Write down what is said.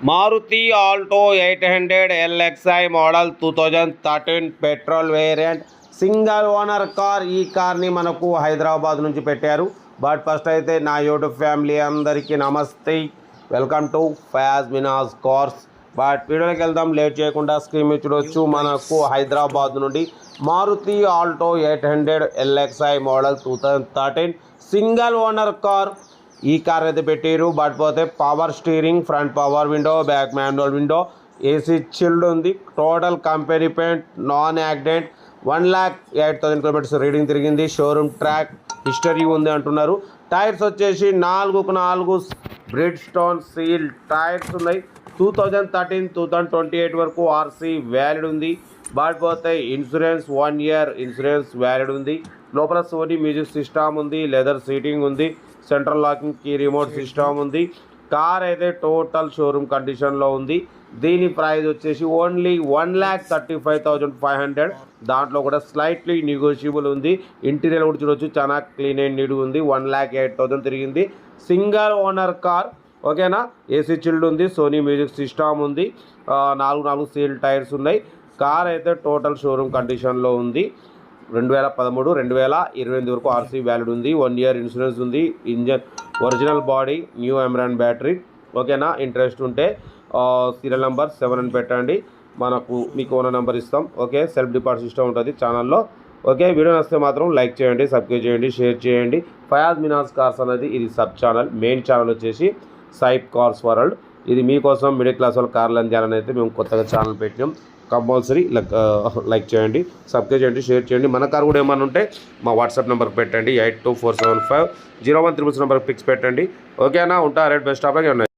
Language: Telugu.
Maruti Alto 800 LXi model 2013 petrol variant single owner car. ఈ కార్ని మనకు హైదరాబాద్ నుంచి పెట్టారు. బట్ ఫస్ట్ అయితే నా యూట్యూబ్ ఫ్యామిలీ అందరికీ నమస్తే, welcome to Fayaz Minaj cars. But వీడియోకి వెళ్దాం, లేట్ చేయకుండా. స్క్రీన్ మీద చూడవచ్చు, మనకు హైదరాబాద్ నుండి Maruti Alto 800 LXi model 2013 single owner car. ఈ కార్ అయితే పెట్టారు. బట్ పోతే power steering, front power window, back manual window, AC chilled ఉంది. Total company paint, non accident, 1,08,000 kilometres reading తిరిగింది. షోరూమ్ ట్రాక్ హిస్టరీ ఉంది అంటున్నారు. టైర్స్ వచ్చేసి 4x4 breed stone seal tyres ఉన్నాయి. 2013-2028 వరకు ఆర్సీ వ్యాలిడ్ ఉంది. బట్ పోతే ఇన్సూరెన్స్ 1 year ఇన్సూరెన్స్ వ్యాలిడ్ ఉంది. లోపల సోనీ మ్యూజిక్ సిస్టమ్ ఉంది, లెదర్ సీటింగ్ ఉంది, central locking key remote system ఉంది. కార్ అయితే టోటల్ షోరూమ్ కండిషన్లో ఉంది. దీని ప్రైస్ వచ్చేసి ఓన్లీ 1,35,500. దాంట్లో కూడా స్లైట్లీ నెగోషియబుల్ ఉంది. ఇంటీరియర్ కూడా చూడవచ్చు, చాలా క్లీన్ అండ్ నీట్ ఉంది. 1,08,000 తిరిగింది. సింగిల్ ఓనర్ కార్, ఓకేనా. ఏసీ చిల్డ్ ఉంది, సోనీ మ్యూజిక్ సిస్టమ్ ఉంది, 4x4 సీల్ టైర్స్ ఉన్నాయి. కార్ అయితే టోటల్ షోరూమ్ కండిషన్లో ఉంది. 2013-2028 వరకు ఆర్సీ వ్యాలిడ్ ఉంది. 1 year ఇన్సూరెన్స్ ఉంది. Engine original body, new Amaron battery, ఓకేనా. ఇంట్రెస్ట్ ఉంటే సీరియల్ నెంబర్ 7 అని పెట్టండి, మనకు మీకు ఓనర్ నెంబర్ ఇస్తాం. ఓకే, సెల్ఫ్ డిపాజిట్ సిస్టమ్ ఉంటుంది ఛానల్లో. ఓకే, వీడియో నచ్చితే మాత్రం లైక్ చేయండి, సబ్స్క్రైబ్ చేయండి, షేర్ చేయండి. ఫయాజ్ మినాజ్ కార్స్ అనేది ఇది సబ్ ఛానల్. మెయిన్ ఛానల్ వచ్చేసి సైప్ కార్స్ వరల్డ్. ఇది మీకోసం మిడిల్ క్లాస్ వాళ్ళ కార్లు అందించాలని అయితే మేము కొత్తగా ఛానల్ పెట్టినాం. కంపల్సరీ లైక్ చేయండి, సబ్స్క్రైబ్ చేయండి, షేర్ చేయండి. మన కార్ కూడా ఏమన్నా ఉంటే మా వాట్సాప్ నెంబర్కి పెట్టండి, 82475013 నెంబర్కి పిక్స్ పెట్టండి. ఓకేనా. ఉంటా రేట్ బెస్ట్ ఆఫ్ ఉన్నాయి.